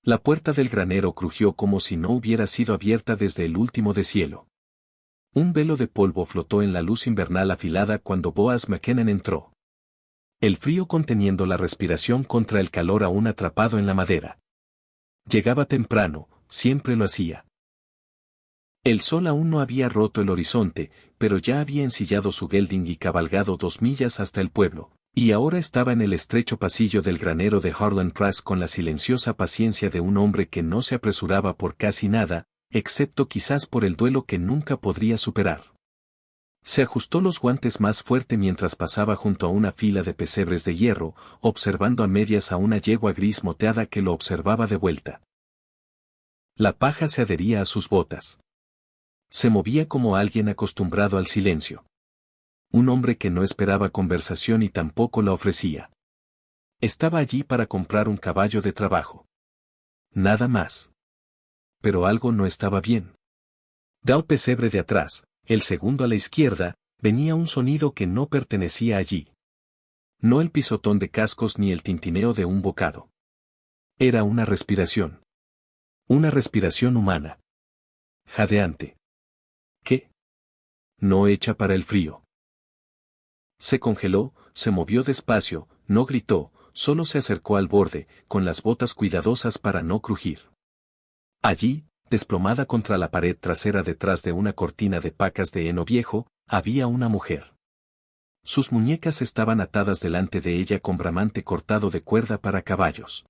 La puerta del granero crujió como si no hubiera sido abierta desde el último deshielo. Un velo de polvo flotó en la luz invernal afilada cuando Boaz McKinnon entró. El frío conteniendo la respiración contra el calor aún atrapado en la madera. Llegaba temprano, siempre lo hacía. El sol aún no había roto el horizonte, pero ya había ensillado su gelding y cabalgado 2 millas hasta el pueblo, y ahora estaba en el estrecho pasillo del granero de Harlan Press con la silenciosa paciencia de un hombre que no se apresuraba por casi nada, excepto quizás por el duelo que nunca podría superar. Se ajustó los guantes más fuerte mientras pasaba junto a una fila de pesebres de hierro, observando a medias a una yegua gris moteada que lo observaba de vuelta. La paja se adhería a sus botas. Se movía como alguien acostumbrado al silencio. Un hombre que no esperaba conversación y tampoco la ofrecía. Estaba allí para comprar un caballo de trabajo. Nada más. Pero algo no estaba bien. Del pesebre de atrás, el segundo a la izquierda, venía un sonido que no pertenecía allí. No el pisotón de cascos ni el tintineo de un bocado. Era una respiración. Una respiración humana. Jadeante. ¿Qué? No hecha para el frío. Se congeló, se movió despacio, no gritó, solo se acercó al borde, con las botas cuidadosas para no crujir. Allí, desplomada contra la pared trasera detrás de una cortina de pacas de heno viejo, había una mujer. Sus muñecas estaban atadas delante de ella con bramante cortado de cuerda para caballos.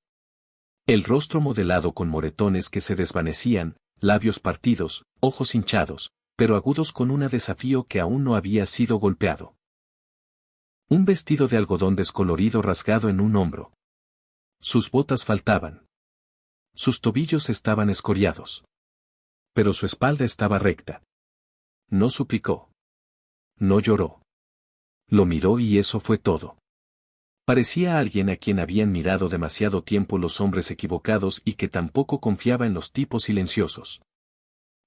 El rostro modelado con moretones que se desvanecían, labios partidos, ojos hinchados, pero agudos con un desafío que aún no había sido golpeado. Un vestido de algodón descolorido rasgado en un hombro. Sus botas faltaban. Sus tobillos estaban escoriados. Pero su espalda estaba recta. No suplicó. No lloró. Lo miró y eso fue todo. Parecía alguien a quien habían mirado demasiado tiempo los hombres equivocados y que tampoco confiaba en los tipos silenciosos.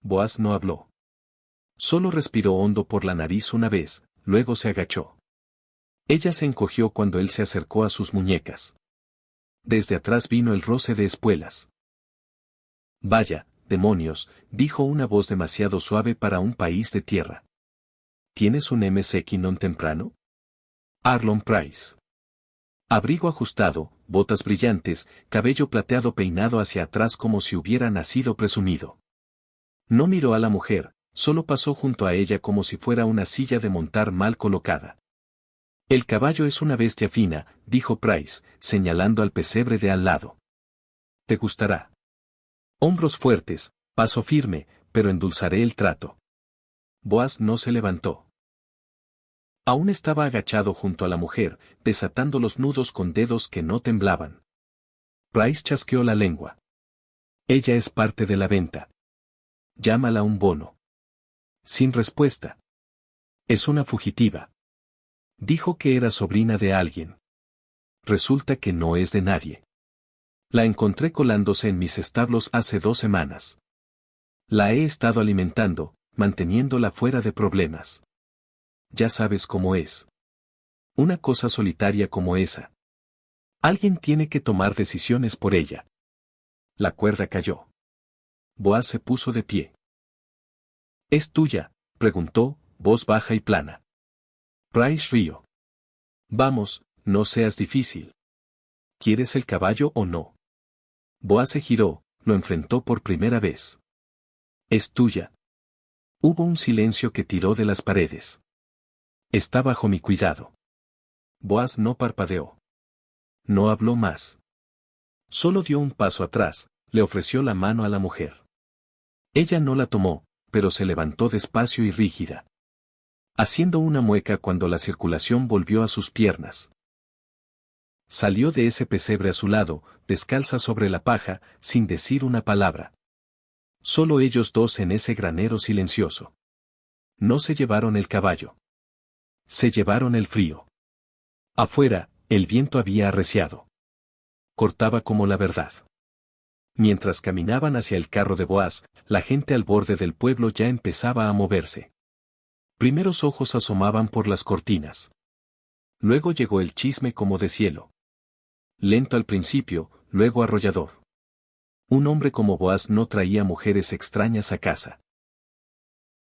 Boaz no habló. Solo respiró hondo por la nariz una vez, luego se agachó. Ella se encogió cuando él se acercó a sus muñecas. Desde atrás vino el roce de espuelas. Vaya, demonios, dijo una voz demasiado suave para un país de tierra. ¿Tienes un MC Quinon temprano? Arlon Price. Abrigo ajustado, botas brillantes, cabello plateado peinado hacia atrás como si hubiera nacido presumido. No miró a la mujer, solo pasó junto a ella como si fuera una silla de montar mal colocada. El caballo es una bestia fina, dijo Price, señalando al pesebre de al lado. Te gustará. Hombros fuertes, paso firme, pero endulzaré el trato. Boaz no se levantó. Aún estaba agachado junto a la mujer, desatando los nudos con dedos que no temblaban. Price chasqueó la lengua. Ella es parte de la venta. Llámala un bono. Sin respuesta. Es una fugitiva. Dijo que era sobrina de alguien. Resulta que no es de nadie. La encontré colándose en mis establos hace 2 semanas. La he estado alimentando, manteniéndola fuera de problemas. Ya sabes cómo es. Una cosa solitaria como esa. Alguien tiene que tomar decisiones por ella. La cuerda cayó. Boaz se puso de pie. ¿Es tuya?, preguntó, voz baja y plana. Price rió. Vamos, no seas difícil. ¿Quieres el caballo o no? Boaz se giró, lo enfrentó por primera vez. Es tuya. Hubo un silencio que tiró de las paredes. Está bajo mi cuidado. Boaz no parpadeó. No habló más. Solo dio un paso atrás, le ofreció la mano a la mujer. Ella no la tomó, pero se levantó despacio y rígida, haciendo una mueca cuando la circulación volvió a sus piernas. Salió de ese pesebre a su lado, descalza sobre la paja, sin decir una palabra. Solo ellos dos en ese granero silencioso. No se llevaron el caballo. Se llevaron el frío. Afuera, el viento había arreciado. Cortaba como la verdad. Mientras caminaban hacia el carro de Boaz, la gente al borde del pueblo ya empezaba a moverse. Primeros ojos asomaban por las cortinas. Luego llegó el chisme como de cielo. Lento al principio, luego arrollador. Un hombre como Boaz no traía mujeres extrañas a casa.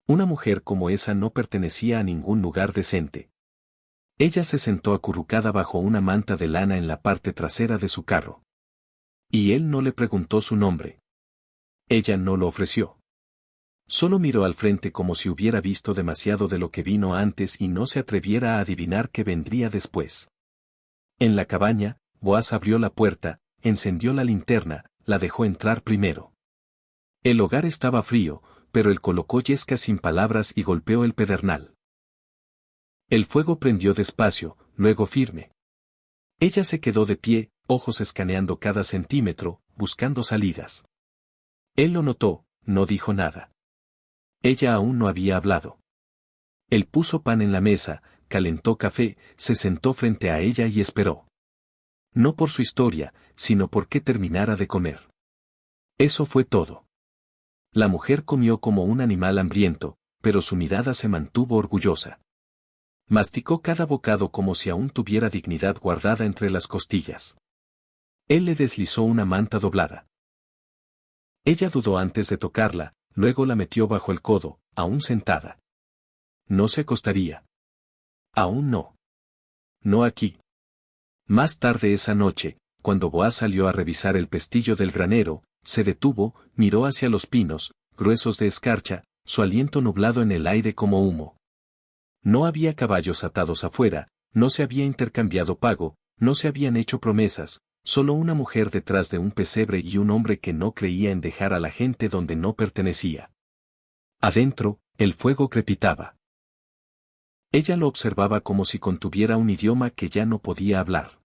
Una mujer como esa no pertenecía a ningún lugar decente. Ella se sentó acurrucada bajo una manta de lana en la parte trasera de su carro. Y él no le preguntó su nombre. Ella no lo ofreció. Solo miró al frente como si hubiera visto demasiado de lo que vino antes y no se atreviera a adivinar qué vendría después. En la cabaña, Boaz abrió la puerta, encendió la linterna, la dejó entrar primero. El hogar estaba frío, pero él colocó yesca sin palabras y golpeó el pedernal. El fuego prendió despacio, luego firme. Ella se quedó de pie, ojos escaneando cada centímetro, buscando salidas. Él lo notó, no dijo nada. Ella aún no había hablado. Él puso pan en la mesa, calentó café, se sentó frente a ella y esperó. No por su historia, sino porque terminara de comer. Eso fue todo. La mujer comió como un animal hambriento, pero su mirada se mantuvo orgullosa. Masticó cada bocado como si aún tuviera dignidad guardada entre las costillas. Él le deslizó una manta doblada. Ella dudó antes de tocarla, luego la metió bajo el codo, aún sentada. No se acostaría. Aún no. No aquí. Más tarde esa noche, cuando Boaz salió a revisar el pestillo del granero, se detuvo, miró hacia los pinos, gruesos de escarcha, su aliento nublado en el aire como humo. No había caballos atados afuera, no se había intercambiado pago, no se habían hecho promesas, solo una mujer detrás de un pesebre y un hombre que no creía en dejar a la gente donde no pertenecía. Adentro, el fuego crepitaba. Ella lo observaba como si contuviera un idioma que ya no podía hablar.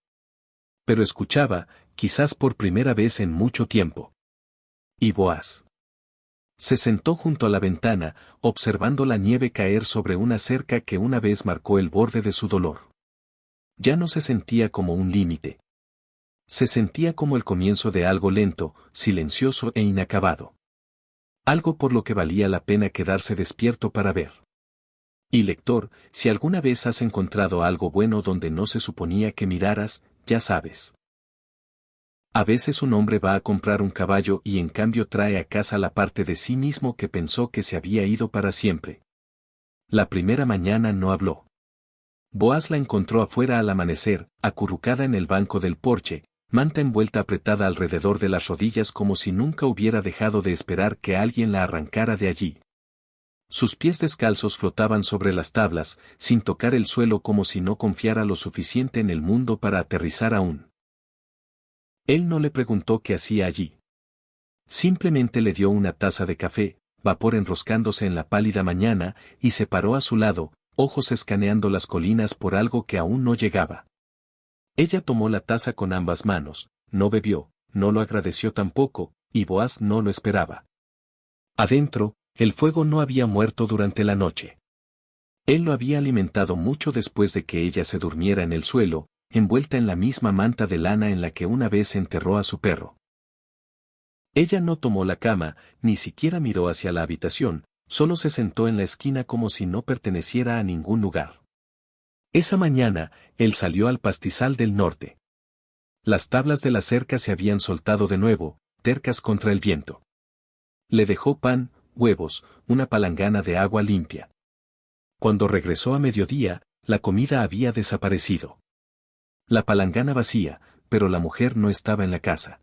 Pero escuchaba, quizás por primera vez en mucho tiempo. Y Boaz se sentó junto a la ventana, observando la nieve caer sobre una cerca que una vez marcó el borde de su dolor. Ya no se sentía como un límite. Se sentía como el comienzo de algo lento, silencioso e inacabado. Algo por lo que valía la pena quedarse despierto para ver. Y lector, si alguna vez has encontrado algo bueno donde no se suponía que miraras, ya sabes. A veces un hombre va a comprar un caballo y en cambio trae a casa la parte de sí mismo que pensó que se había ido para siempre. La primera mañana no habló. Boaz la encontró afuera al amanecer, acurrucada en el banco del porche, manta envuelta apretada alrededor de las rodillas como si nunca hubiera dejado de esperar que alguien la arrancara de allí. Sus pies descalzos flotaban sobre las tablas, sin tocar el suelo como si no confiara lo suficiente en el mundo para aterrizar aún. Él no le preguntó qué hacía allí. Simplemente le dio una taza de café, vapor enroscándose en la pálida mañana, y se paró a su lado, ojos escaneando las colinas por algo que aún no llegaba. Ella tomó la taza con ambas manos, no bebió, no lo agradeció tampoco, y Boaz no lo esperaba. Adentro, el fuego no había muerto durante la noche. Él lo había alimentado mucho después de que ella se durmiera en el suelo, envuelta en la misma manta de lana en la que una vez enterró a su perro. Ella no tomó la cama, ni siquiera miró hacia la habitación, solo se sentó en la esquina como si no perteneciera a ningún lugar. Esa mañana, él salió al pastizal del norte. Las tablas de la cerca se habían soltado de nuevo, tercas contra el viento. Le dejó pan, huevos, una palangana de agua limpia. Cuando regresó a mediodía, la comida había desaparecido. La palangana vacía, pero la mujer no estaba en la casa.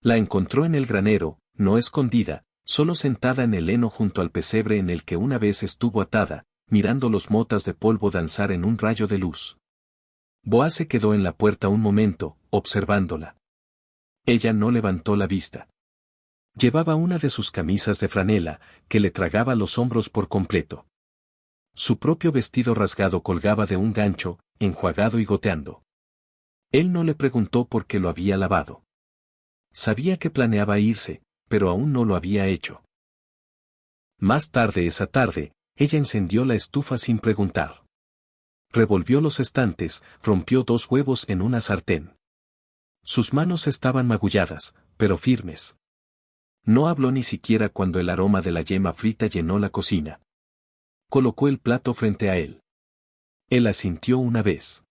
La encontró en el granero, no escondida, solo sentada en el heno junto al pesebre en el que una vez estuvo atada, mirando los motas de polvo danzar en un rayo de luz. Boaz se quedó en la puerta un momento, observándola. Ella no levantó la vista. Llevaba una de sus camisas de franela, que le tragaba los hombros por completo. Su propio vestido rasgado colgaba de un gancho, enjuagado y goteando. Él no le preguntó por qué lo había lavado. Sabía que planeaba irse, pero aún no lo había hecho. Más tarde esa tarde, ella encendió la estufa sin preguntar. Revolvió los estantes, rompió 2 huevos en una sartén. Sus manos estaban magulladas, pero firmes. No habló ni siquiera cuando el aroma de la yema frita llenó la cocina. Colocó el plato frente a él. Él asintió una vez.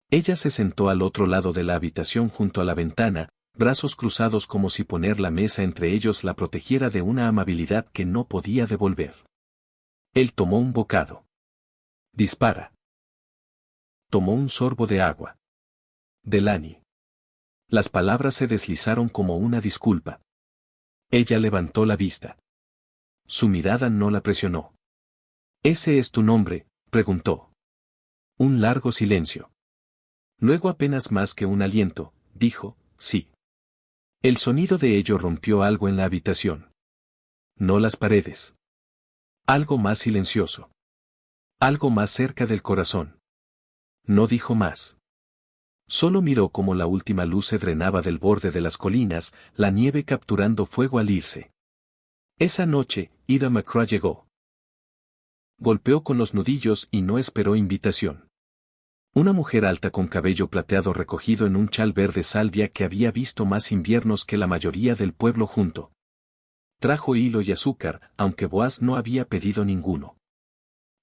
Ella se sentó al otro lado de la habitación junto a la ventana, brazos cruzados como si poner la mesa entre ellos la protegiera de una amabilidad que no podía devolver. Él tomó un bocado. Dispara. Tomó un sorbo de agua. Delaney. Las palabras se deslizaron como una disculpa. Ella levantó la vista. Su mirada no la presionó. ¿Ese es tu nombre?, preguntó. Un largo silencio. Luego apenas más que un aliento, dijo, sí. El sonido de ello rompió algo en la habitación. No las paredes. Algo más silencioso. Algo más cerca del corazón. No dijo más. Solo miró cómo la última luz se drenaba del borde de las colinas, la nieve capturando fuego al irse. Esa noche, Ida McCraw llegó. Golpeó con los nudillos y no esperó invitación. Una mujer alta con cabello plateado recogido en un chal verde salvia que había visto más inviernos que la mayoría del pueblo junto. Trajo hilo y azúcar, aunque Boaz no había pedido ninguno.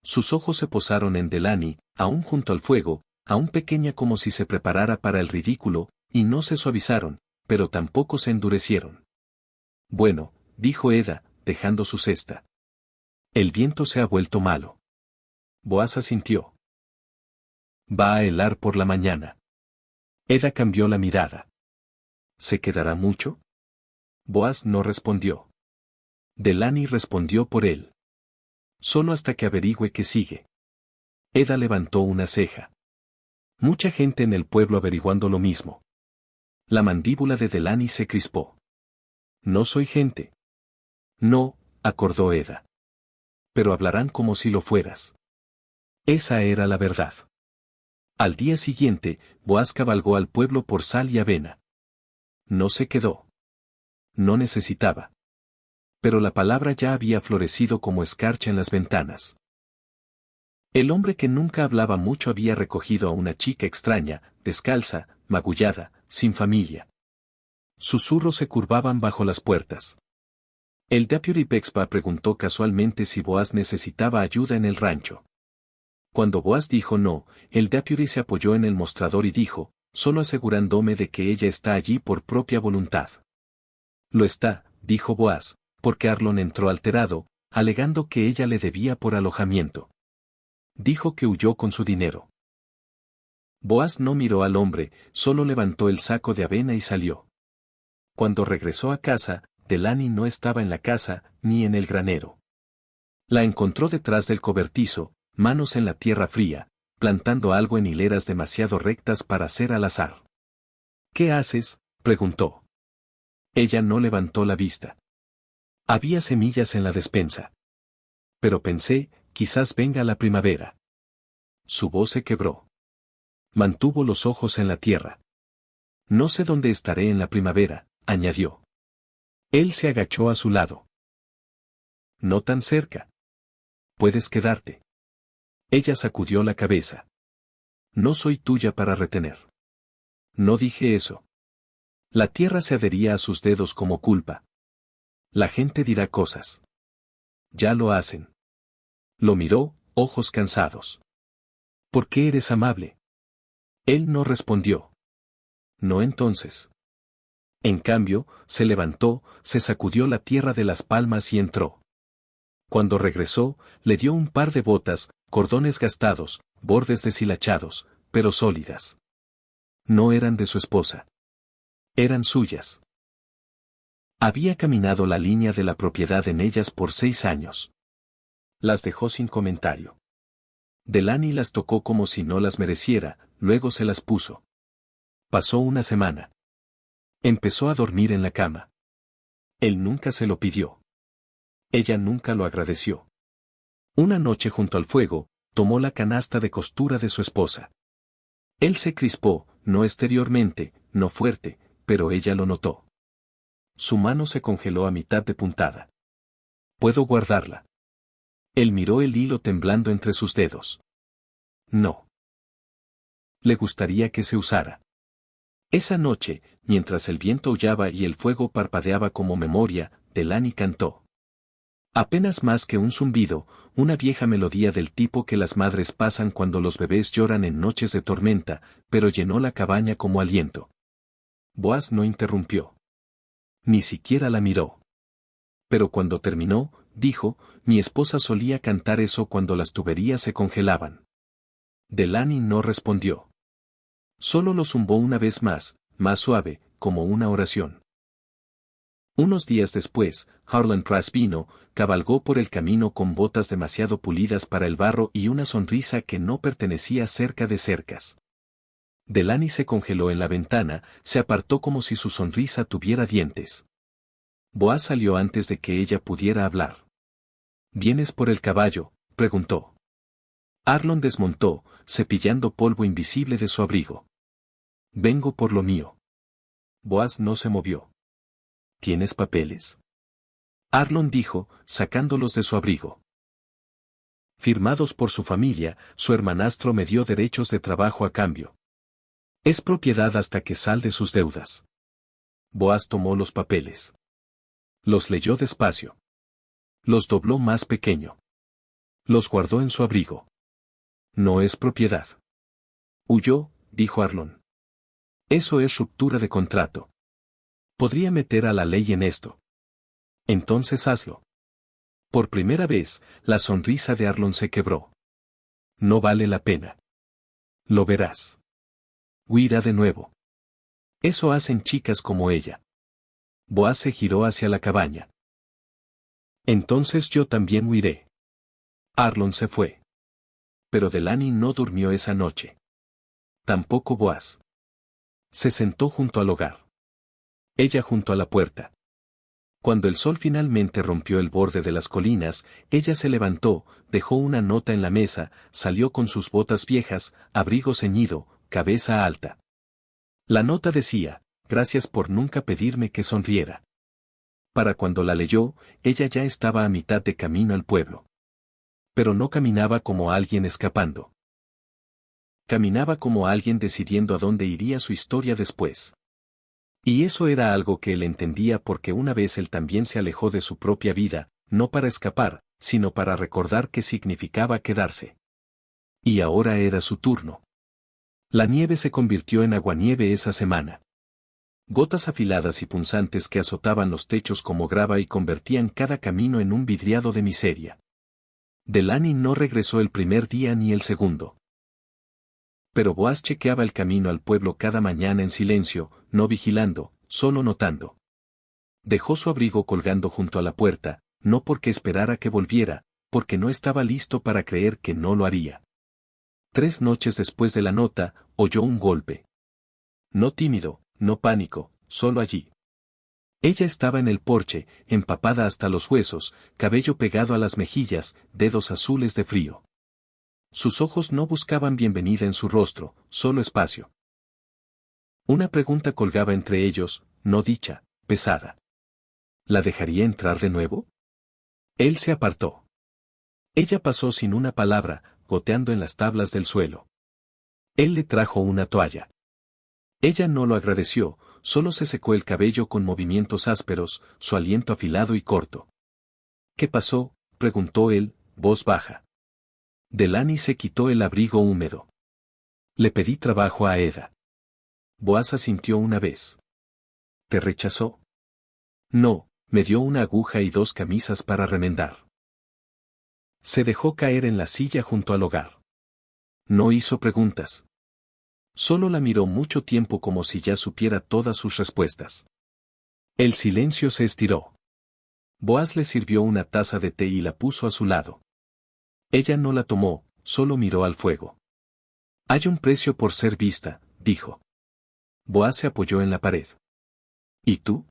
Sus ojos se posaron en Delaney, aún junto al fuego, aún pequeña como si se preparara para el ridículo, y no se suavizaron, pero tampoco se endurecieron. Bueno, dijo Eda, dejando su cesta. El viento se ha vuelto malo. Boaz asintió. Va a helar por la mañana. Eda cambió la mirada. ¿Se quedará mucho? Boaz no respondió. Delaney respondió por él. Solo hasta que averigüe qué sigue. Eda levantó una ceja. Mucha gente en el pueblo averiguando lo mismo. La mandíbula de Delaney se crispó. No soy gente. No, acordó Eda. Pero hablarán como si lo fueras. Esa era la verdad. Al día siguiente, Boaz cabalgó al pueblo por sal y avena. No se quedó. No necesitaba. Pero la palabra ya había florecido como escarcha en las ventanas. El hombre que nunca hablaba mucho había recogido a una chica extraña, descalza, magullada, sin familia. Susurros se curvaban bajo las puertas. El deputy Bexba preguntó casualmente si Boaz necesitaba ayuda en el rancho. Cuando Boaz dijo no, el deputy se apoyó en el mostrador y dijo, solo asegurándome de que ella está allí por propia voluntad. Lo está, dijo Boaz, porque Arlon entró alterado, alegando que ella le debía por alojamiento. Dijo que huyó con su dinero. Boaz no miró al hombre, solo levantó el saco de avena y salió. Cuando regresó a casa, Delaney no estaba en la casa, ni en el granero. La encontró detrás del cobertizo, manos en la tierra fría, plantando algo en hileras demasiado rectas para ser al azar. ¿Qué haces?, preguntó. Ella no levantó la vista. Había semillas en la despensa. Pero pensé, quizás venga la primavera. Su voz se quebró. Mantuvo los ojos en la tierra. No sé dónde estaré en la primavera, añadió. Él se agachó a su lado. No tan cerca. Puedes quedarte. Ella sacudió la cabeza. No soy tuya para retener. No dije eso. La tierra se adhería a sus dedos como culpa. La gente dirá cosas. Ya lo hacen. Lo miró, ojos cansados. ¿Por qué eres amable? Él no respondió. No entonces. En cambio, se levantó, se sacudió la tierra de las palmas y entró. Cuando regresó, le dio un par de botas, cordones gastados, bordes deshilachados, pero sólidas. No eran de su esposa. Eran suyas. Había caminado la línea de la propiedad en ellas por 6 años. Las dejó sin comentario. Delaney las tocó como si no las mereciera, luego se las puso. Pasó una semana. Empezó a dormir en la cama. Él nunca se lo pidió. Ella nunca lo agradeció. Una noche junto al fuego, tomó la canasta de costura de su esposa. Él se crispó, no exteriormente, no fuerte, pero ella lo notó. Su mano se congeló a mitad de puntada. ¿Puedo guardarla? Él miró el hilo temblando entre sus dedos. No. Le gustaría que se usara. Esa noche, mientras el viento aullaba y el fuego parpadeaba como memoria, Delaney cantó. Apenas más que un zumbido, una vieja melodía del tipo que las madres pasan cuando los bebés lloran en noches de tormenta, pero llenó la cabaña como aliento. Boaz no interrumpió. Ni siquiera la miró. Pero cuando terminó, dijo, mi esposa solía cantar eso cuando las tuberías se congelaban. Delaney no respondió. Solo lo zumbó una vez más suave, como una oración. Unos días después, Harlan Trask vino, cabalgó por el camino con botas demasiado pulidas para el barro y una sonrisa que no pertenecía cerca de cercas. Delaney se congeló en la ventana, se apartó como si su sonrisa tuviera dientes. Boaz salió antes de que ella pudiera hablar. ¿Vienes por el caballo?, preguntó. Harlan desmontó, cepillando polvo invisible de su abrigo. Vengo por lo mío. Boaz no se movió. ¿Tienes papeles? Harlan dijo, sacándolos de su abrigo. Firmados por su familia, su hermanastro me dio derechos de trabajo a cambio. Es propiedad hasta que salde sus deudas. Boaz tomó los papeles. Los leyó despacio. Los dobló más pequeño. Los guardó en su abrigo. No es propiedad. Huyó, dijo Harlan. Eso es ruptura de contrato. Podría meter a la ley en esto. Entonces hazlo. Por primera vez, la sonrisa de Harlan se quebró. No vale la pena. Lo verás. Huirá de nuevo. Eso hacen chicas como ella. Boaz se giró hacia la cabaña. Entonces yo también huiré. Harlan se fue. Pero Delaney no durmió esa noche. Tampoco Boaz. Se sentó junto al hogar. Ella junto a la puerta. Cuando el sol finalmente rompió el borde de las colinas, ella se levantó, dejó una nota en la mesa, salió con sus botas viejas, abrigo ceñido, cabeza alta. La nota decía, gracias por nunca pedirme que sonriera. Para cuando la leyó, ella ya estaba a mitad de camino al pueblo. Pero no caminaba como alguien escapando. Caminaba como alguien decidiendo a dónde iría su historia después. Y eso era algo que él entendía porque una vez él también se alejó de su propia vida, no para escapar, sino para recordar qué significaba quedarse. Y ahora era su turno. La nieve se convirtió en aguanieve esa semana. Gotas afiladas y punzantes que azotaban los techos como grava y convertían cada camino en un vidriado de miseria. Delaney no regresó el primer día ni el segundo. Pero Boaz chequeaba el camino al pueblo cada mañana en silencio, no vigilando, solo notando. Dejó su abrigo colgando junto a la puerta, no porque esperara que volviera, porque no estaba listo para creer que no lo haría. 3 noches después de la nota, oyó un golpe. No tímido, no pánico, solo allí. Ella estaba en el porche, empapada hasta los huesos, cabello pegado a las mejillas, dedos azules de frío. Sus ojos no buscaban bienvenida en su rostro, solo espacio. Una pregunta colgaba entre ellos, no dicha, pesada. ¿La dejaría entrar de nuevo? Él se apartó. Ella pasó sin una palabra, goteando en las tablas del suelo. Él le trajo una toalla. Ella no lo agradeció, solo se secó el cabello con movimientos ásperos, su aliento afilado y corto. ¿Qué pasó?, preguntó él, voz baja. Delaney se quitó el abrigo húmedo. Le pedí trabajo a Eda. Boaz asintió una vez. ¿Te rechazó? No, me dio una aguja y 2 camisas para remendar. Se dejó caer en la silla junto al hogar. No hizo preguntas. Solo la miró mucho tiempo como si ya supiera todas sus respuestas. El silencio se estiró. Boaz le sirvió una taza de té y la puso a su lado. Ella no la tomó, solo miró al fuego. Hay un precio por ser vista, dijo. Boaz se apoyó en la pared. ¿Y tú?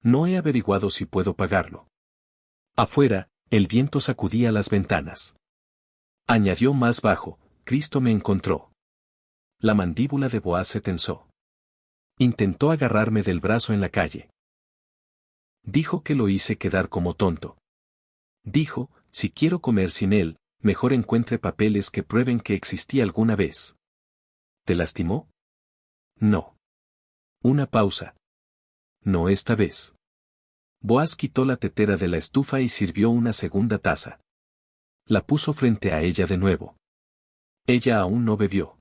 No he averiguado si puedo pagarlo. Afuera, el viento sacudía las ventanas. Añadió más bajo, Cristo me encontró. La mandíbula de Boaz se tensó. Intentó agarrarme del brazo en la calle. Dijo que lo hice quedar como tonto. Dijo, si quiero comer sin él, mejor encuentre papeles que prueben que existí alguna vez. ¿Te lastimó? No. Una pausa. No esta vez. Boaz quitó la tetera de la estufa y sirvió una segunda taza. La puso frente a ella de nuevo. Ella aún no bebió.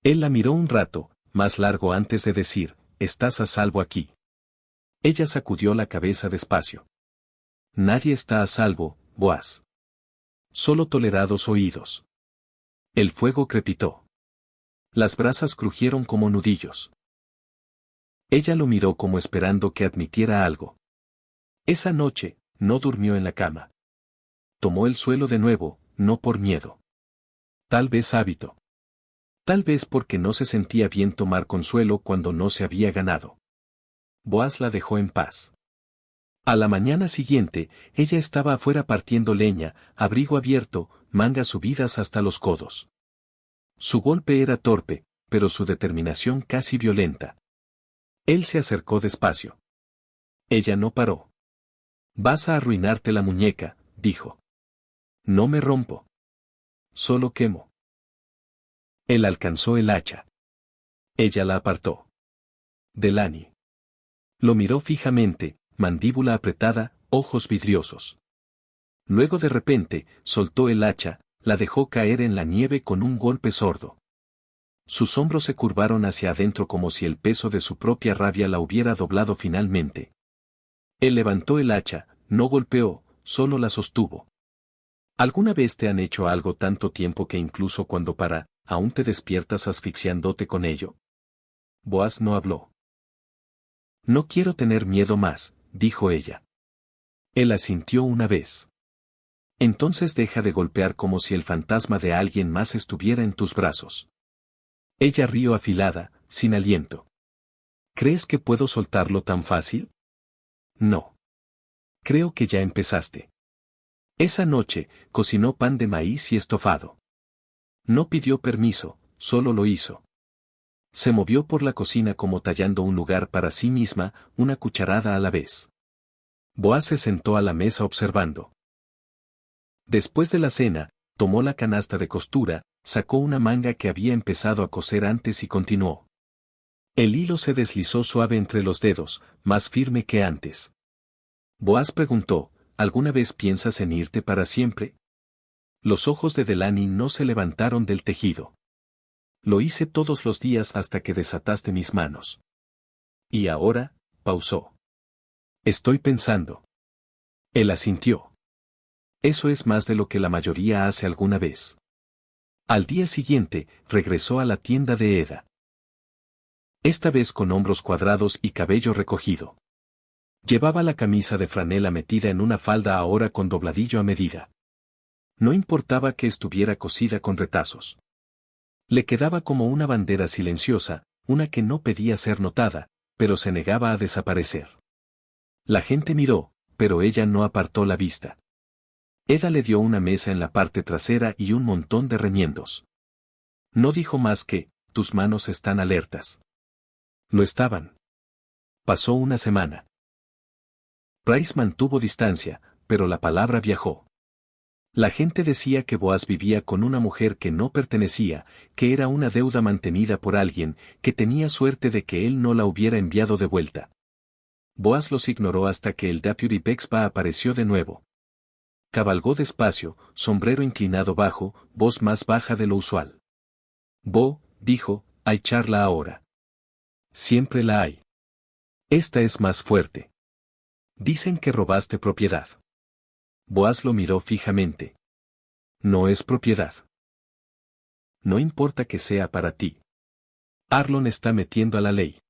Él la miró un rato, más largo antes de decir, estás a salvo aquí. Ella sacudió la cabeza despacio. Nadie está a salvo, Boaz. Solo tolerados oídos. El fuego crepitó. Las brasas crujieron como nudillos. Ella lo miró como esperando que admitiera algo. Esa noche, no durmió en la cama. Tomó el suelo de nuevo, no por miedo. Tal vez hábito. Tal vez porque no se sentía bien tomar consuelo cuando no se había ganado. Boaz la dejó en paz. A la mañana siguiente, ella estaba afuera partiendo leña, abrigo abierto, mangas subidas hasta los codos. Su golpe era torpe, pero su determinación casi violenta. Él se acercó despacio. Ella no paró. Vas a arruinarte la muñeca, dijo. No me rompo. Solo quemo. Él alcanzó el hacha. Ella la apartó. Delaney. Lo miró fijamente, mandíbula apretada, ojos vidriosos. Luego de repente, soltó el hacha, la dejó caer en la nieve con un golpe sordo. Sus hombros se curvaron hacia adentro como si el peso de su propia rabia la hubiera doblado finalmente. Él levantó el hacha, no golpeó, solo la sostuvo. ¿Alguna vez te han hecho algo tanto tiempo que incluso cuando aún te despiertas asfixiándote con ello? Boaz no habló. No quiero tener miedo más, dijo ella. Él asintió una vez. Entonces deja de golpear como si el fantasma de alguien más estuviera en tus brazos. Ella rió afilada, sin aliento. ¿Crees que puedo soltarlo tan fácil? No. Creo que ya empezaste. Esa noche, cocinó pan de maíz y estofado. No pidió permiso, solo lo hizo. Se movió por la cocina como tallando un lugar para sí misma, una cucharada a la vez. Boaz se sentó a la mesa observando. Después de la cena, tomó la canasta de costura, sacó una manga que había empezado a coser antes y continuó. El hilo se deslizó suave entre los dedos, más firme que antes. Boaz preguntó, ¿alguna vez piensas en irte para siempre? Los ojos de Delaney no se levantaron del tejido. Lo hice todos los días hasta que desataste mis manos. Y ahora, pausó. Estoy pensando. Él asintió. Eso es más de lo que la mayoría hace alguna vez. Al día siguiente, regresó a la tienda de Eda. Esta vez con hombros cuadrados y cabello recogido. Llevaba la camisa de franela metida en una falda ahora con dobladillo a medida. No importaba que estuviera cosida con retazos. Le quedaba como una bandera silenciosa, una que no pedía ser notada, pero se negaba a desaparecer. La gente miró, pero ella no apartó la vista. Eda le dio una mesa en la parte trasera y un montón de remiendos. No dijo más que, tus manos están alertas. Lo estaban. Pasó una semana. Price mantuvo distancia, pero la palabra viajó. La gente decía que Boaz vivía con una mujer que no pertenecía, que era una deuda mantenida por alguien, que tenía suerte de que él no la hubiera enviado de vuelta. Boaz los ignoró hasta que el Deputy Bexba apareció de nuevo. Cabalgó despacio, sombrero inclinado bajo, voz más baja de lo usual. Bo, dijo, hay charla ahora. Siempre la hay. Esta es más fuerte. Dicen que robaste propiedad. Boaz lo miró fijamente. No es propiedad. No importa que sea para ti. Arlon está metiendo a la ley.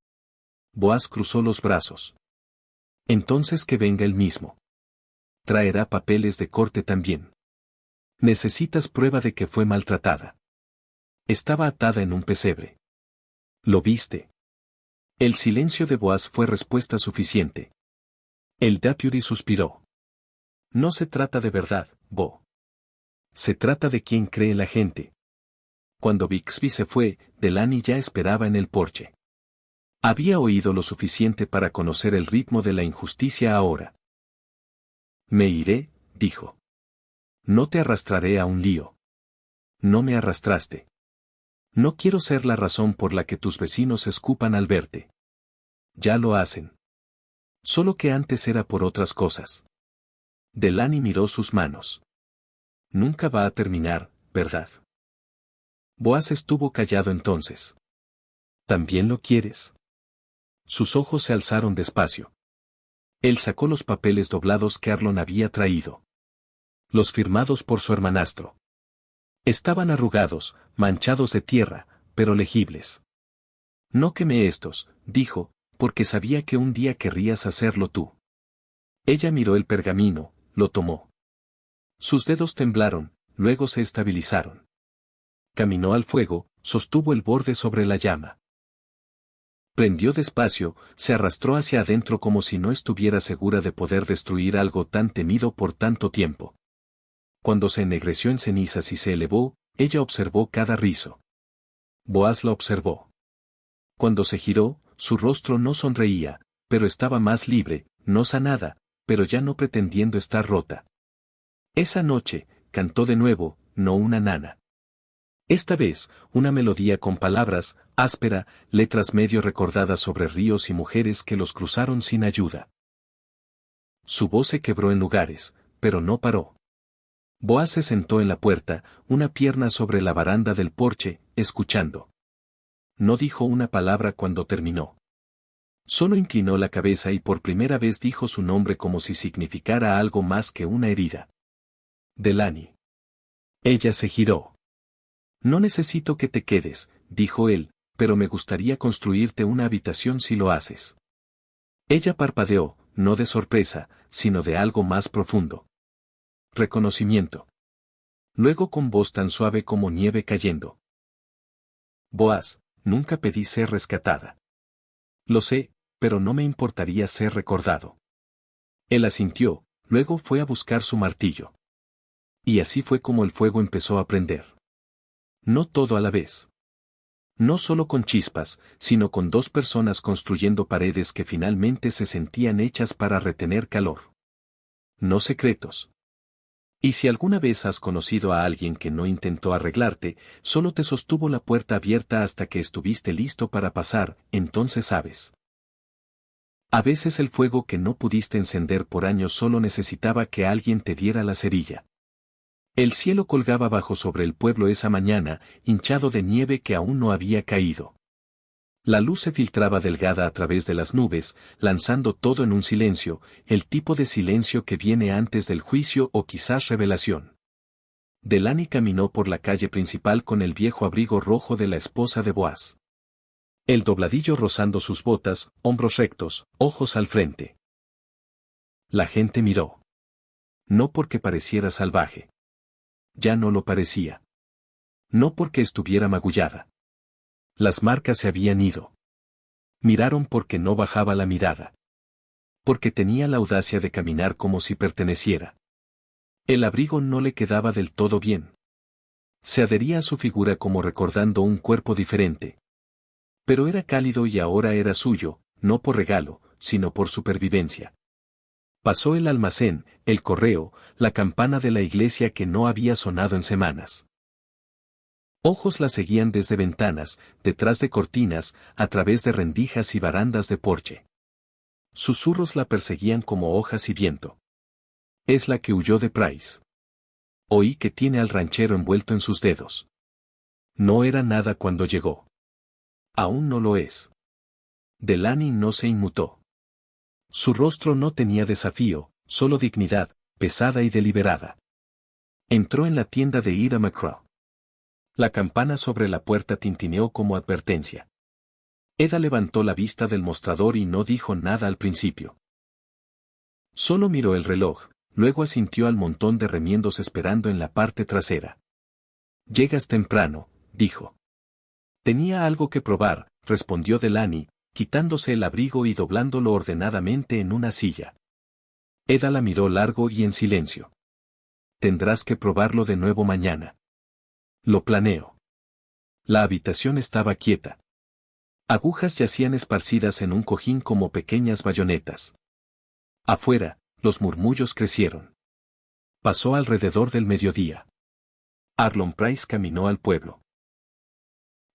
Boaz cruzó los brazos. Entonces que venga él mismo. Traerá papeles de corte también. Necesitas prueba de que fue maltratada. Estaba atada en un pesebre. ¿Lo viste? El silencio de Boaz fue respuesta suficiente. El deputy suspiró. No se trata de verdad, Bo. Se trata de quién cree la gente. Cuando Bixby se fue, Delaney ya esperaba en el porche. Había oído lo suficiente para conocer el ritmo de la injusticia ahora. Me iré, dijo. No te arrastraré a un lío. No me arrastraste. No quiero ser la razón por la que tus vecinos escupan al verte. Ya lo hacen. Solo que antes era por otras cosas. Delaney miró sus manos. Nunca va a terminar, ¿verdad? Boaz estuvo callado entonces. ¿También lo quieres? Sus ojos se alzaron despacio. Él sacó los papeles doblados que Arlon había traído. Los firmados por su hermanastro. Estaban arrugados, manchados de tierra, pero legibles. No quemé estos, dijo, porque sabía que un día querrías hacerlo tú. Ella miró el pergamino, lo tomó. Sus dedos temblaron, luego se estabilizaron. Caminó al fuego, sostuvo el borde sobre la llama. Prendió despacio, se arrastró hacia adentro como si no estuviera segura de poder destruir algo tan temido por tanto tiempo. Cuando se ennegreció en cenizas y se elevó, ella observó cada rizo. Boaz la observó. Cuando se giró, su rostro no sonreía, pero estaba más libre, no sanada, pero ya no pretendiendo estar rota. Esa noche, cantó de nuevo, no una nana. Esta vez, una melodía con palabras, áspera, letras medio recordadas sobre ríos y mujeres que los cruzaron sin ayuda. Su voz se quebró en lugares, pero no paró. Boaz se sentó en la puerta, una pierna sobre la baranda del porche, escuchando. No dijo una palabra cuando terminó. Solo inclinó la cabeza y por primera vez dijo su nombre como si significara algo más que una herida. Delany. Ella se giró. No necesito que te quedes, dijo él, pero me gustaría construirte una habitación si lo haces. Ella parpadeó, no de sorpresa, sino de algo más profundo. Reconocimiento. Luego con voz tan suave como nieve cayendo. Boaz, nunca pedí ser rescatada. Lo sé, pero no me importaría ser recordado. Él asintió, luego fue a buscar su martillo. Y así fue como el fuego empezó a prender. No todo a la vez. No solo con chispas, sino con dos personas construyendo paredes que finalmente se sentían hechas para retener calor. No secretos. Y si alguna vez has conocido a alguien que no intentó arreglarte, solo te sostuvo la puerta abierta hasta que estuviste listo para pasar, entonces sabes. A veces el fuego que no pudiste encender por años solo necesitaba que alguien te diera la cerilla. El cielo colgaba bajo sobre el pueblo esa mañana, hinchado de nieve que aún no había caído. La luz se filtraba delgada a través de las nubes, lanzando todo en un silencio, el tipo de silencio que viene antes del juicio o quizás revelación. Delany caminó por la calle principal con el viejo abrigo rojo de la esposa de Boaz. El dobladillo rozando sus botas, hombros rectos, ojos al frente. La gente miró. No porque pareciera salvaje. Ya no lo parecía. No porque estuviera magullada. Las marcas se habían ido. Miraron porque no bajaba la mirada. Porque tenía la audacia de caminar como si perteneciera. El abrigo no le quedaba del todo bien. Se adhería a su figura como recordando un cuerpo diferente. Pero era cálido y ahora era suyo, no por regalo, sino por supervivencia. Pasó el almacén, el correo, la campana de la iglesia que no había sonado en semanas. Ojos la seguían desde ventanas, detrás de cortinas, a través de rendijas y barandas de porche. Susurros la perseguían como hojas y viento. Es la que huyó de Price. Oí que tiene al ranchero envuelto en sus dedos. No era nada cuando llegó. Aún no lo es. Delany no se inmutó. Su rostro no tenía desafío, solo dignidad, pesada y deliberada. Entró en la tienda de Ida McCraw. La campana sobre la puerta tintineó como advertencia. Eda levantó la vista del mostrador y no dijo nada al principio. Solo miró el reloj, luego asintió al montón de remiendos esperando en la parte trasera. Llegas temprano, dijo. Tenía algo que probar, respondió Delany, quitándose el abrigo y doblándolo ordenadamente en una silla. Eda la miró largo y en silencio. Tendrás que probarlo de nuevo mañana. Lo planeo. La habitación estaba quieta. Agujas yacían esparcidas en un cojín como pequeñas bayonetas. Afuera, los murmullos crecieron. Pasó alrededor del mediodía. Arlon Price caminó al pueblo.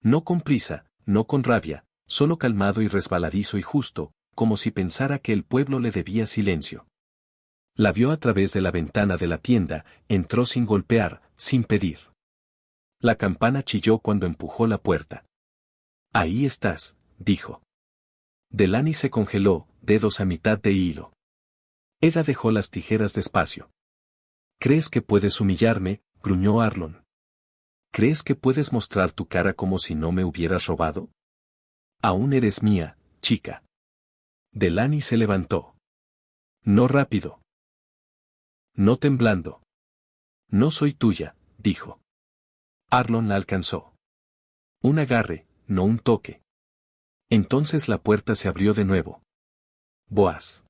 No con prisa, no con rabia, solo calmado y resbaladizo y justo, como si pensara que el pueblo le debía silencio. La vio a través de la ventana de la tienda, entró sin golpear, sin pedir. La campana chilló cuando empujó la puerta. Ahí estás, dijo. Delaney se congeló, dedos a mitad de hilo. Eda dejó las tijeras despacio. ¿Crees que puedes humillarme?, gruñó Arlon. ¿Crees que puedes mostrar tu cara como si no me hubieras robado? Aún eres mía, chica. Delaney se levantó. No rápido. No temblando. No soy tuya, dijo. Arlon la alcanzó. Un agarre, no un toque. Entonces la puerta se abrió de nuevo. Boaz.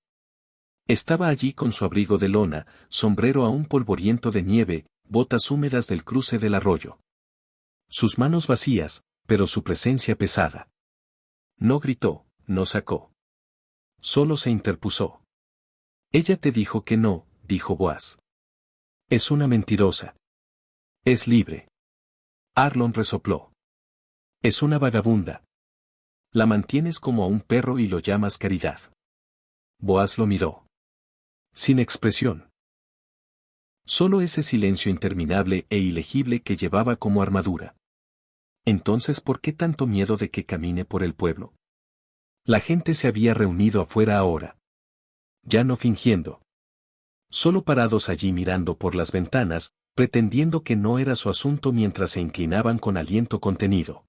Estaba allí con su abrigo de lona, sombrero aún polvoriento de nieve, botas húmedas del cruce del arroyo. Sus manos vacías, pero su presencia pesada. No gritó, no sacó. Solo se interpuso. Ella te dijo que no, dijo Boaz. Es una mentirosa. Es libre. Arlon resopló. Es una vagabunda. La mantienes como a un perro y lo llamas caridad. Boaz lo miró. Sin expresión. Solo ese silencio interminable e ilegible que llevaba como armadura. Entonces, ¿por qué tanto miedo de que camine por el pueblo? La gente se había reunido afuera ahora. Ya no fingiendo. Solo parados allí mirando por las ventanas, pretendiendo que no era su asunto mientras se inclinaban con aliento contenido.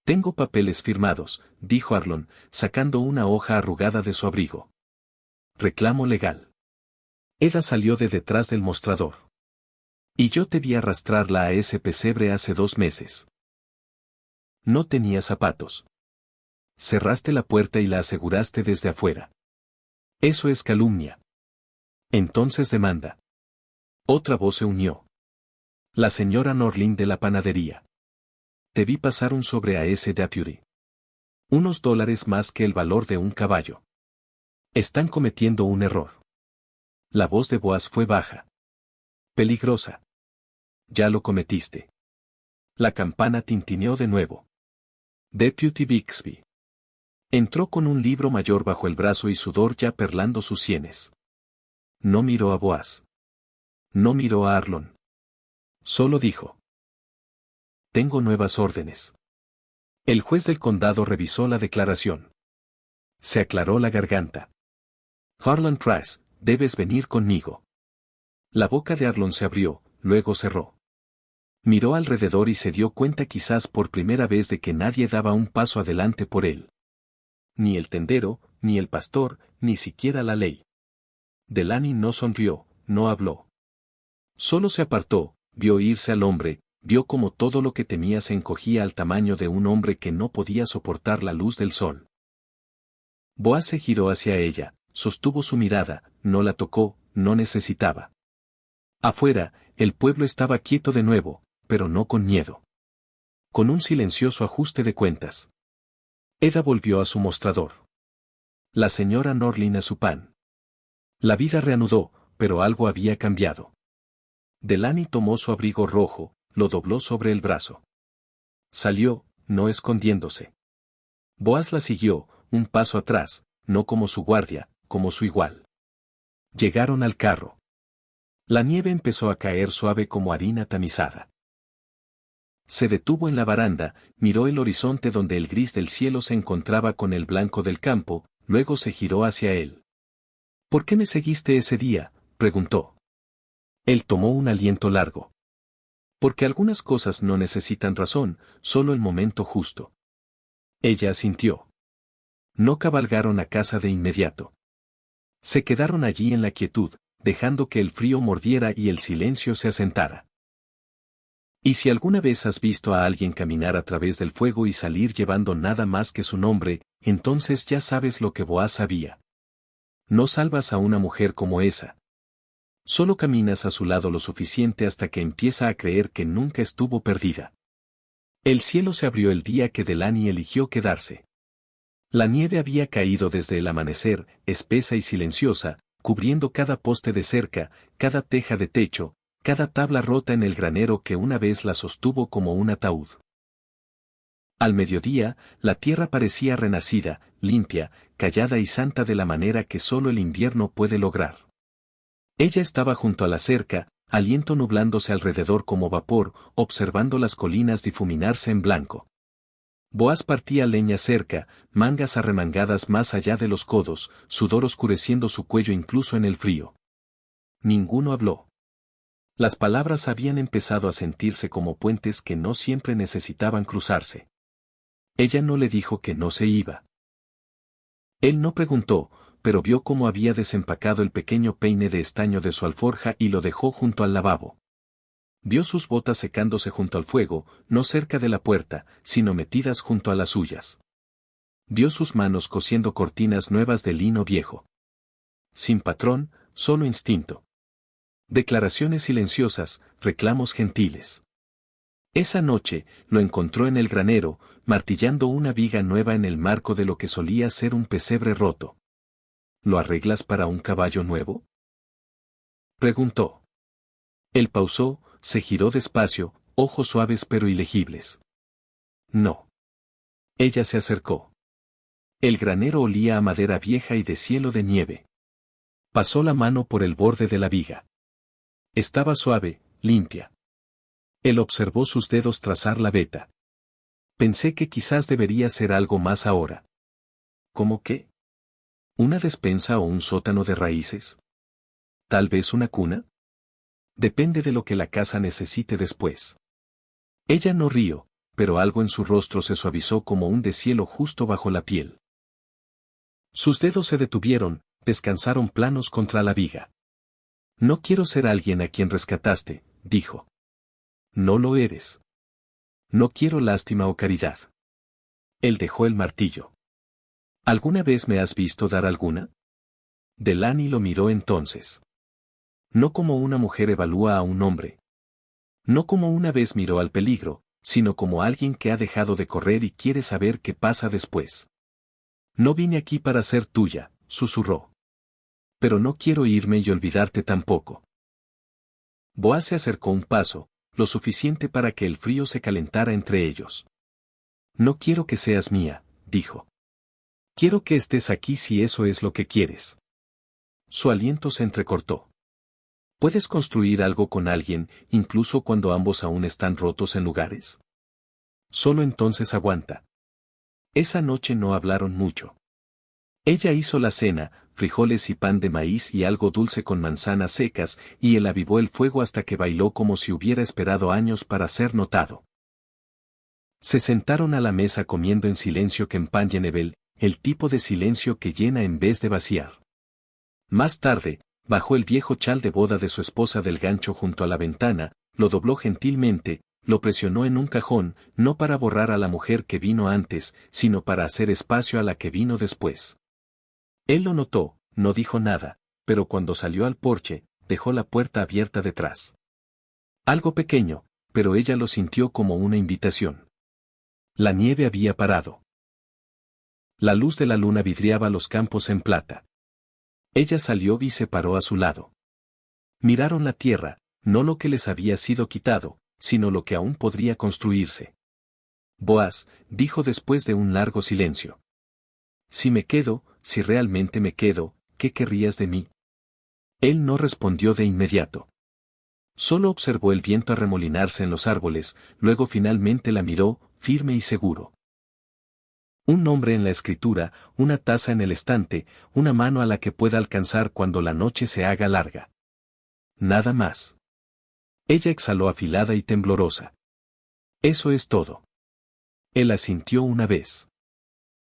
Tengo papeles firmados, dijo Arlon, sacando una hoja arrugada de su abrigo. Reclamo legal. Eda salió de detrás del mostrador. Y yo te vi arrastrarla a ese pesebre hace 2 meses. No tenía zapatos. Cerraste la puerta y la aseguraste desde afuera. Eso es calumnia. Entonces demanda. Otra voz se unió. La señora Norlin de la panadería. Te vi pasar un sobre a ese deputy. Unos $, más que el valor de un caballo. Están cometiendo un error. La voz de Boaz fue baja. Peligrosa. Ya lo cometiste. La campana tintineó de nuevo. Deputy Bixby. Entró con un libro mayor bajo el brazo y sudor ya perlando sus sienes. No miró a Boaz. No miró a Arlon. Solo dijo. Tengo nuevas órdenes. El juez del condado revisó la declaración. Se aclaró la garganta. Harlan Price, debes venir conmigo. La boca de Arlon se abrió, luego cerró. Miró alrededor y se dio cuenta quizás por primera vez de que nadie daba un paso adelante por él. Ni el tendero, ni el pastor, ni siquiera la ley. Delaney no sonrió, no habló. Solo se apartó, vio irse al hombre, vio como todo lo que temía se encogía al tamaño de un hombre que no podía soportar la luz del sol. Boaz se giró hacia ella, sostuvo su mirada, no la tocó, no necesitaba. Afuera, el pueblo estaba quieto de nuevo, pero no con miedo. Con un silencioso ajuste de cuentas. Eda volvió a su mostrador. La señora Norlin a su pan. La vida reanudó, pero algo había cambiado. Delaney tomó su abrigo rojo, lo dobló sobre el brazo. Salió, no escondiéndose. Boaz la siguió, un paso atrás, no como su guardia, como su igual. Llegaron al carro. La nieve empezó a caer suave como harina tamizada. Se detuvo en la baranda, miró el horizonte donde el gris del cielo se encontraba con el blanco del campo, luego se giró hacia él. ¿Por qué me seguiste ese día?, preguntó. Él tomó un aliento largo. Porque algunas cosas no necesitan razón, solo el momento justo. Ella asintió. No cabalgaron a casa de inmediato. Se quedaron allí en la quietud, dejando que el frío mordiera y el silencio se asentara. Y si alguna vez has visto a alguien caminar a través del fuego y salir llevando nada más que su nombre, entonces ya sabes lo que Boaz sabía. No salvas a una mujer como esa. Solo caminas a su lado lo suficiente hasta que empieza a creer que nunca estuvo perdida. El cielo se abrió el día que Delaney eligió quedarse. La nieve había caído desde el amanecer, espesa y silenciosa, cubriendo cada poste de cerca, cada teja de techo, cada tabla rota en el granero que una vez la sostuvo como un ataúd. Al mediodía, la tierra parecía renacida, limpia, callada y santa de la manera que solo el invierno puede lograr. Ella estaba junto a la cerca, aliento nublándose alrededor como vapor, observando las colinas difuminarse en blanco. Boaz partía leña cerca, mangas arremangadas más allá de los codos, sudor oscureciendo su cuello incluso en el frío. Ninguno habló. Las palabras habían empezado a sentirse como puentes que no siempre necesitaban cruzarse. Ella no le dijo que no se iba. Él no preguntó, pero vio cómo había desempacado el pequeño peine de estaño de su alforja y lo dejó junto al lavabo. Vio sus botas secándose junto al fuego, no cerca de la puerta, sino metidas junto a las suyas. Vio sus manos cosiendo cortinas nuevas de lino viejo. Sin patrón, solo instinto. Declaraciones silenciosas, reclamos gentiles. Esa noche, lo encontró en el granero, martillando una viga nueva en el marco de lo que solía ser un pesebre roto. ¿Lo arreglas para un caballo nuevo?, preguntó. Él pausó, se giró despacio, ojos suaves pero ilegibles. No. Ella se acercó. El granero olía a madera vieja y de cielo de nieve. Pasó la mano por el borde de la viga. Estaba suave, limpia. Él observó sus dedos trazar la veta. Pensé que quizás debería ser algo más ahora. ¿Cómo qué? ¿Una despensa o un sótano de raíces? ¿Tal vez una cuna? Depende de lo que la casa necesite después. Ella no rió, pero algo en su rostro se suavizó como un deshielo justo bajo la piel. Sus dedos se detuvieron, descansaron planos contra la viga. No quiero ser alguien a quien rescataste, dijo. No lo eres. No quiero lástima o caridad. Él dejó el martillo. ¿Alguna vez me has visto dar alguna? Delany lo miró entonces. No como una mujer evalúa a un hombre. No como una vez miró al peligro, sino como alguien que ha dejado de correr y quiere saber qué pasa después. No vine aquí para ser tuya, susurró. Pero no quiero irme y olvidarte tampoco. Boaz se acercó un paso, lo suficiente para que el frío se calentara entre ellos. No quiero que seas mía, dijo. Quiero que estés aquí si eso es lo que quieres. Su aliento se entrecortó. ¿Puedes construir algo con alguien, incluso cuando ambos aún están rotos en lugares? Solo entonces aguanta. Esa noche no hablaron mucho. Ella hizo la cena, frijoles y pan de maíz y algo dulce con manzanas secas, y él avivó el fuego hasta que bailó como si hubiera esperado años para ser notado. Se sentaron a la mesa comiendo en silencio Campanyenebel, el tipo de silencio que llena en vez de vaciar. Más tarde, bajó el viejo chal de boda de su esposa del gancho junto a la ventana, lo dobló gentilmente, lo presionó en un cajón, no para borrar a la mujer que vino antes, sino para hacer espacio a la que vino después. Él lo notó, no dijo nada, pero cuando salió al porche, dejó la puerta abierta detrás. Algo pequeño, pero ella lo sintió como una invitación. La nieve había parado. La luz de la luna vidriaba los campos en plata. Ella salió y se paró a su lado. Miraron la tierra, no lo que les había sido quitado, sino lo que aún podría construirse. Boaz, dijo después de un largo silencio. Si me quedo, si realmente me quedo, ¿qué querrías de mí? Él no respondió de inmediato. Solo observó el viento arremolinarse en los árboles, luego finalmente la miró, firme y seguro. Un nombre en la escritura, una taza en el estante, una mano a la que pueda alcanzar cuando la noche se haga larga. Nada más. Ella exhaló afilada y temblorosa. Eso es todo. Él asintió una vez.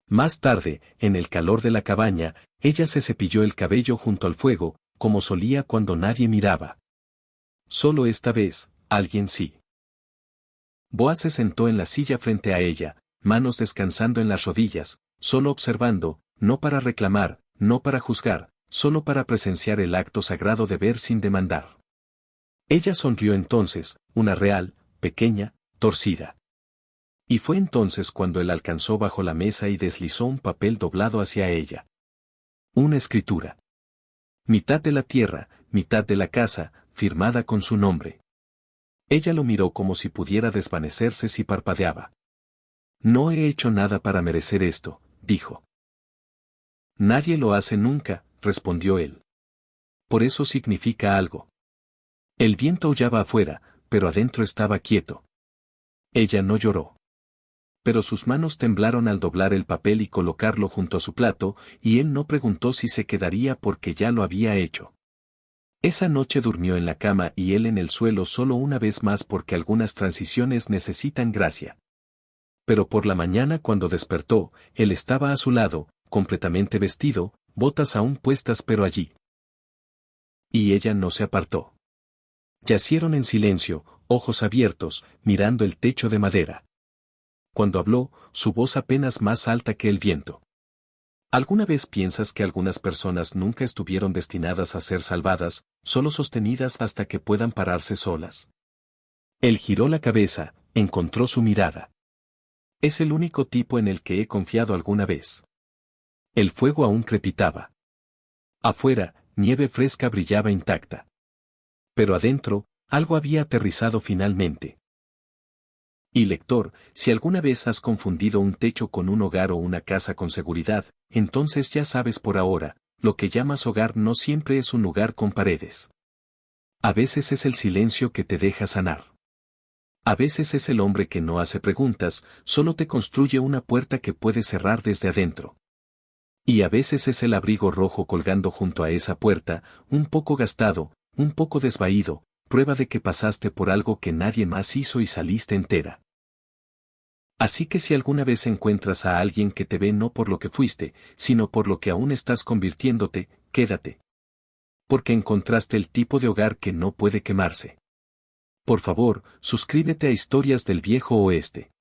Más tarde, en el calor de la cabaña, ella se cepilló el cabello junto al fuego, como solía cuando nadie miraba. Solo esta vez, alguien sí. Boaz se sentó en la silla frente a ella, manos descansando en las rodillas, solo observando, no para reclamar, no para juzgar, solo para presenciar el acto sagrado de ver sin demandar. Ella sonrió entonces, una real, pequeña, torcida. Y fue entonces cuando él alcanzó bajo la mesa y deslizó un papel doblado hacia ella. Una escritura. Mitad de la tierra, mitad de la casa, firmada con su nombre. Ella lo miró como si pudiera desvanecerse si parpadeaba. No he hecho nada para merecer esto, dijo. Nadie lo hace nunca, respondió él. Por eso significa algo. El viento aullaba afuera, pero adentro estaba quieto. Ella no lloró. pero sus manos temblaron al doblar el papel y colocarlo junto a su plato, y él no preguntó si se quedaría porque ya lo había hecho. Esa noche durmió en la cama y él en el suelo solo una vez más porque algunas transiciones necesitan gracia. Pero por la mañana cuando despertó, él estaba a su lado, completamente vestido, botas aún puestas pero allí. Y ella no se apartó. Yacieron en silencio, ojos abiertos, mirando el techo de madera. Cuando habló, su voz apenas más alta que el viento. ¿Alguna vez piensas que algunas personas nunca estuvieron destinadas a ser salvadas, solo sostenidas hasta que puedan pararse solas? Él giró la cabeza, encontró su mirada. Es el único tipo en el que he confiado alguna vez. El fuego aún crepitaba. Afuera, nieve fresca brillaba intacta. Pero adentro, algo había aterrizado finalmente. Y lector, si alguna vez has confundido un techo con un hogar o una casa con seguridad, entonces ya sabes por ahora, lo que llamas hogar no siempre es un lugar con paredes. A veces es el silencio que te deja sanar. A veces es el hombre que no hace preguntas, solo te construye una puerta que puedes cerrar desde adentro. Y a veces es el abrigo rojo colgando junto a esa puerta, un poco gastado, un poco desvaído, prueba de que pasaste por algo que nadie más hizo y saliste entera. Así que si alguna vez encuentras a alguien que te ve no por lo que fuiste, sino por lo que aún estás convirtiéndote, quédate. Porque encontraste el tipo de hogar que no puede quemarse. Por favor, suscríbete a Historias del Viejo Oeste.